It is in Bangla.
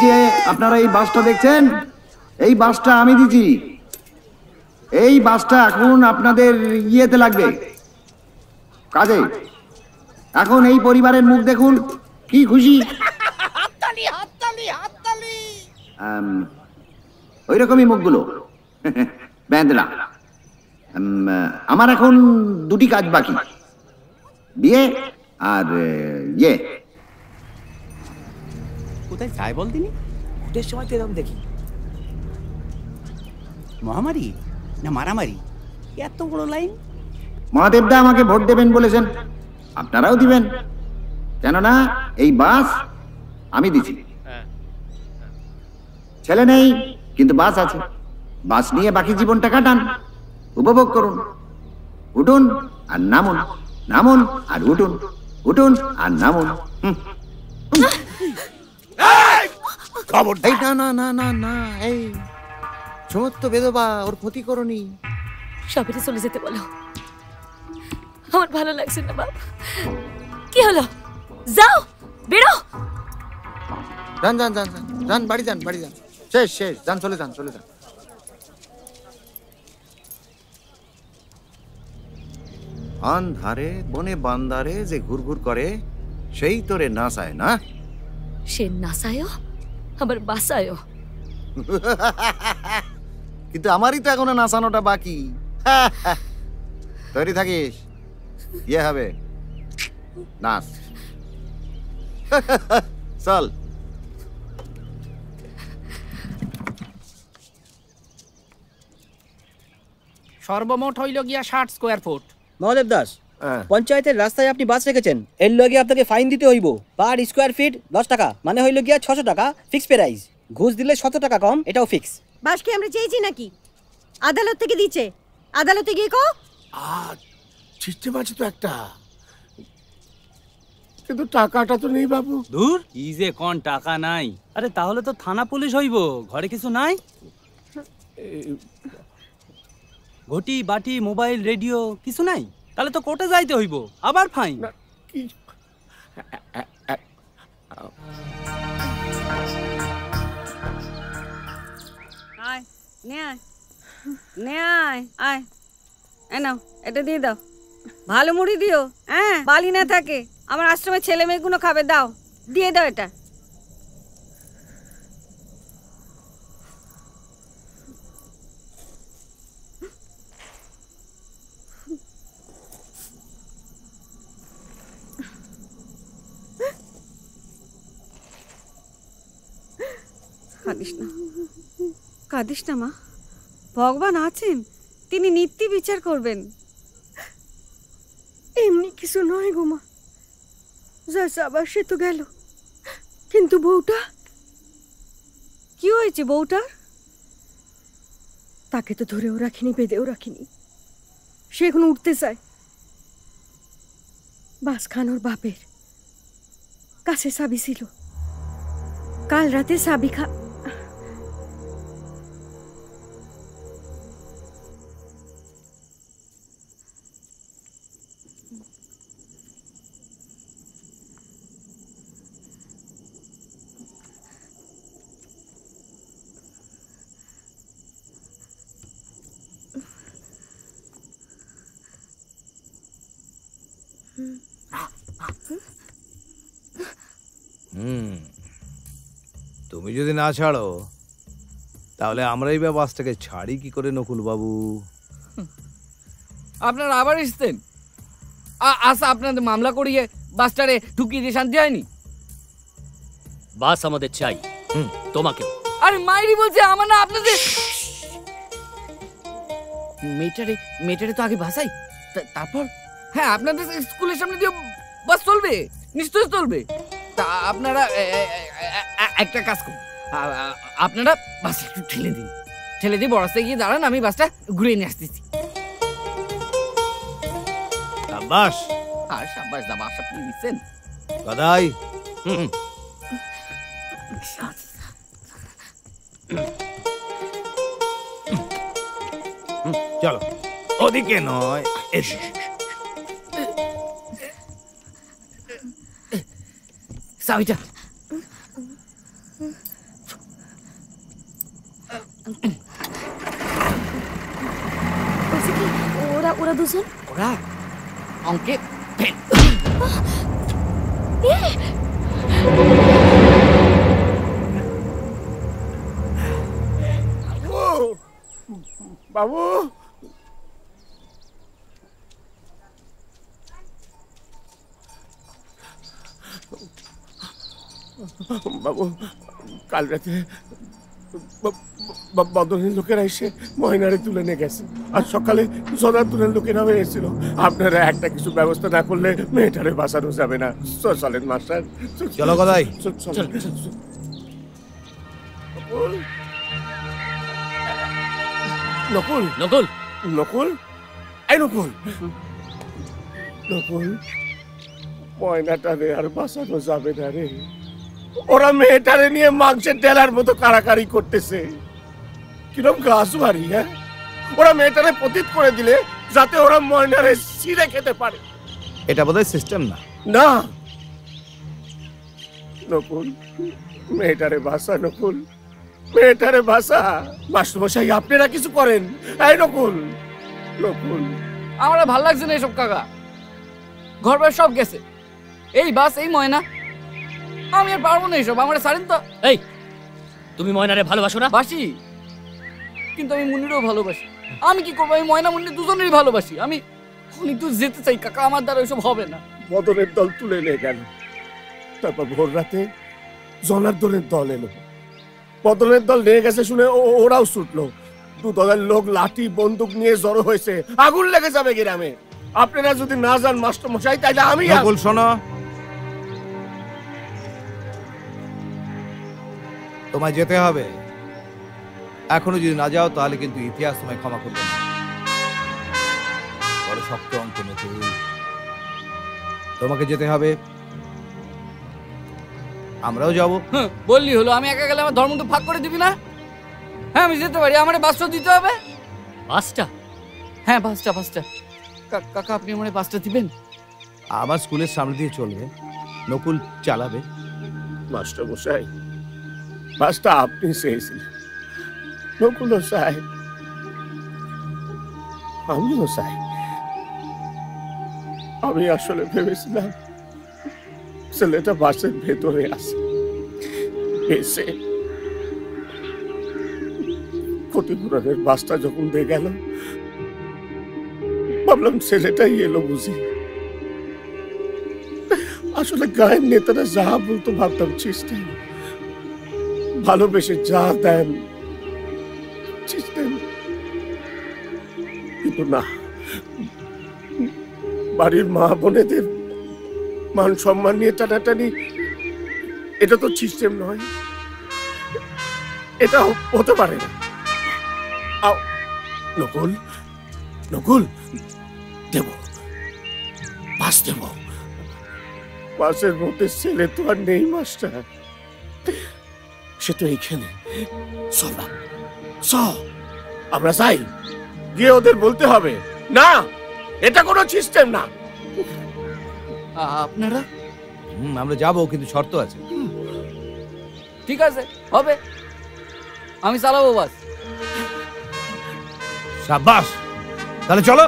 যে আপনারা এই বাসটা দেখছেন, এই বাসটা আমি দিচ্ছি। এই বাসটা এখন আপনাদের ইয়েতে লাগবে, কাজে। এখন এই পরিবারের মুখ দেখুন, কি খুশি। ওই রকমই মুখগুলো ব্যাঁধলা। আমার এখন দুটি কাজ বাকি, বিয়ে আর ইয়ে। কোথায় চাই বল তিনি? ভোটের সময় তো এরকম দেখি। মহামারী না মারামারি? এত বড় লাইন। মহাদেবদা আমাকে ভোট দেবেন বলেছেন, আপনারাও দিবেন, কেননা এই বাস আমি দিছি। ছেলে নেই কিন্তু বাস আছে, বাস নিয়ে বাকি জীবনটা কাটান, উপভোগ করুন। উঠুন আর নামুন, নামুন আর উঠুন, উঠুন আর নামুন। না না না না না, এই সমস্ত বেদবা, ওর ক্ষতি করনি। সবাইকে চলে যেতে বলো, আমার ভালো লাগছে না বাপ। কি হলো? যাও, বেরো। যান যান যান যান, বাড়ি যান, বাড়ি যান, শেষ শেষ, যান, চলে যান, চলে যান। আন্ধারে বনে বান্দারে যে ঘুরঘুর করে, সেই তোরে নাচায় না? সে নাচায়ও আবার বাসায়ও। কিন্তু আমারই তো এখনো নাচানোটা বাকি। তৈরি থাকিস, ইয়ে হবে নাচ। চল। সর্বমোট হইল গিয়া 60 স্কয়ার ফুট। মহাদেব দাস, পঞ্চায়েতের রাস্তায় আপনি বাস রেখেছেন, এর লগে আপনাকে ফাইন দিতে হইব। পার স্কয়ার ফিট 10 টাকা, মানে হইল গিয়া 600 টাকা ফিক্স প্রাইস। ঘুষ দিলে 17 টাকা কম, এটাও ফিক্স। বাস কি আমরা চেয়েছি নাকি? আদালত থেকে দিচ্ছে, আদালতে গিয়ে কো। সিস্টেম আছে তো একটা, কিন্তু টাকাটা তো নেই বাবু। দূর, ই যে কোন টাকা নাই। আরে তাহলে তো থানা পুলিশ হইব, ঘরে কিছু নাই? ঘটি বাটি মোবাইল রেডিও কিছু নাই? তাহলে তো কোর্টে যাইতে হইব, আবার ফাইন। আয় নে, আয় নে, আয় আয়, নাও এটা দিয়ে দাও। ভালো মুড়ি দিও, হ্যাঁ, বালি না থাকে। আমার আশ্রমের ছেলে মেয়েগুলো খাবে, দাও, দিয়ে দাও এটা। কাঁদিস না, কাঁদিস না মা, ভগবান আছেন, তিনি নিত্য বিচার করবেন। এমনি কিছু নয় গো মা, যা যাবার সে তো গেল, কিন্তু বউটা। কি হয়েছে বউটার? তাকে তো ধরেও রাখিনি, বেঁধেও রাখিনি, সে এখন উঠতে চায়। বাস খান ওর বাপের কাছে চাবি ছিল, কাল রাতে চাবি খা। তুমি যদি না ছাড়ো তাহলে আমরাই বা বাসটাকে ছাড়ি কি করে নকুল বাবু? আপনারা আবার এসছেন? আচ্ছা, আপনাদের মামলা করিয়ে বাসটারে ঢুকিয়ে দিয়ে শান্তি হয়নি? বাস আমাদের চাই, তোমাকেও। আরে মাইরি বলছে আমার না, আপনাদের মেয়েটারে তো আগে ভাসাই, তারপর হ্যাঁ আপনাদের স্কুলের সামনে দিয়ে বাস চলবে, নিশ্চয়ই চলবে। তা আপনারা একটা কাজ করুন, আপনারা বাস একটু ঠেলে দিন, ঠেলে দিয়ে বড় রাস্তায় গিয়ে দাঁড়ান, আমি বাসটা ঘুরে নিয়ে আসতেছি। সাব্বাস। আর সাব্বাস দা, বাস আপনি দিচ্ছেন গদাই। চলো, ওদিকে নয়, চাবিটা ওরা দুজন? ওরা অঙ্কে বাবু বাবু কাল রাতে বদলের লোকেরা এসে ময়নারে তুলে নিয়ে গেছে, আর সকালে সদাতুলের লোকেরা এসেছিল। আপনারা একটা কিছু ব্যবস্থা না করলে মেয়েটারে বাঁচানো যাবে না। চলেন মাস্টার, চলো গদাই। নকুল নকুল নকুল এই নকুল নকুল, ময়নাটারে আর বাঁচানো যাবে না রে। ওরা মেয়েটারে নিয়ে মাংসের ডেলার মতো কাড়াকাড়ি করতেছে। কিরম গাছ বাড়ি, হ্যাঁ? ওরা মেয়েটারে পতিত করে দিলে যাতে ওরা ময়নারে ছিঁড়ে খেতে পারে। এটা বোধহয় সিস্টেম না। না নকুল, মেয়েটারে বাঁচা নকুল, মেয়েটারে বাঁচা। মাস্টারমশাই আপনারা কিছু করেন। এই নকুল নকুল, আমার ভাল লাগছে না এসব কাকা। ঘর বাড়ি সব গেছে, এই বাস এই ময়না, আমি আর পারবো না এসব। আমার ছাড়েন তো। এই তুমি ময়নারে ভালোবাসো না? বাসি, কিন্তু আমি মুন্নিরও ভালোবাসি। আমি কি করবো, আমি ময়না মুন্নি দুজনেরই ভালোবাসি। আমি তো যেতে চাই কাকা, আমার দ্বারা ওইসব হবে না। বদনের দল তুলে নিয়ে গেল, তারপর ভোর রাতে জনার্দনের দল এলো। বদনের দল নিয়ে গেছে শুনে ওরাও ছুটলো। দু দলের লোক লাঠি বন্দুক নিয়ে জড়ো হয়েছে, আগুন লেগে যাবে গ্রামে। আপনারা যদি না যান মাস্টারমশাই, তাইলে আমি শোনো, তোমায় যেতে হবে। এখনো যদি না যাও তাহলে কিন্তু ইতিহাস তোমায় ক্ষমা করবে না। বড় শক্ত অঙ্ক নকুল, তোমাকে যেতে হবে। আমরাও যাব। বললি হলো, আমি একা গেলে আমার ধর্ম তো ভাগ করে দিবি না? হ্যাঁ আমি যেতে পারি, আমার বাসটা দিতে হবে। বাসটা? হ্যাঁ বাসটা। কাকা আপনি আমার বাসটা দিবেন? আমার স্কুলের সামনে দিয়ে চলবে, নকুল চালাবে। মাস্টারমশাই, বাসটা আপনি চেয়েছিলেন, নকুলও চাই, আমিও চাই। আমি আসলে ভেবেছিলাম ছেলেটা বাসের ভেতরে আছে, এসে ক্ষতিপূরণের বাসটা যখন দিয়ে গেল, ভাবলাম ছেলেটাই এলো বুঝি। আসলে গায়ের নেতারা যা বলতো ভাবতাম সিস্টেম, ভালোবেসে যা দেন সিস্টেম, কিন্তু না, বাড়ির মা বোনেদের মান সম্মান নিয়ে টানাটানি, এটা তো সিস্টেম নয়, এটা হতে পারে না। নকুল নকুল, দেব বাস দেব। বাসের মধ্যে ছেলে তো আর নেই মাস্টার, সে তো এইখানে। আমরা যাই, গিয়ে ওদের বলতে হবে না এটা কোনো সিস্টেম না। আপনারা? আমরা যাবো, কিন্তু শর্ত আছে। ঠিক আছে, হবে, আমি চালাবো বাস। সাবাস, তাহলে চলো।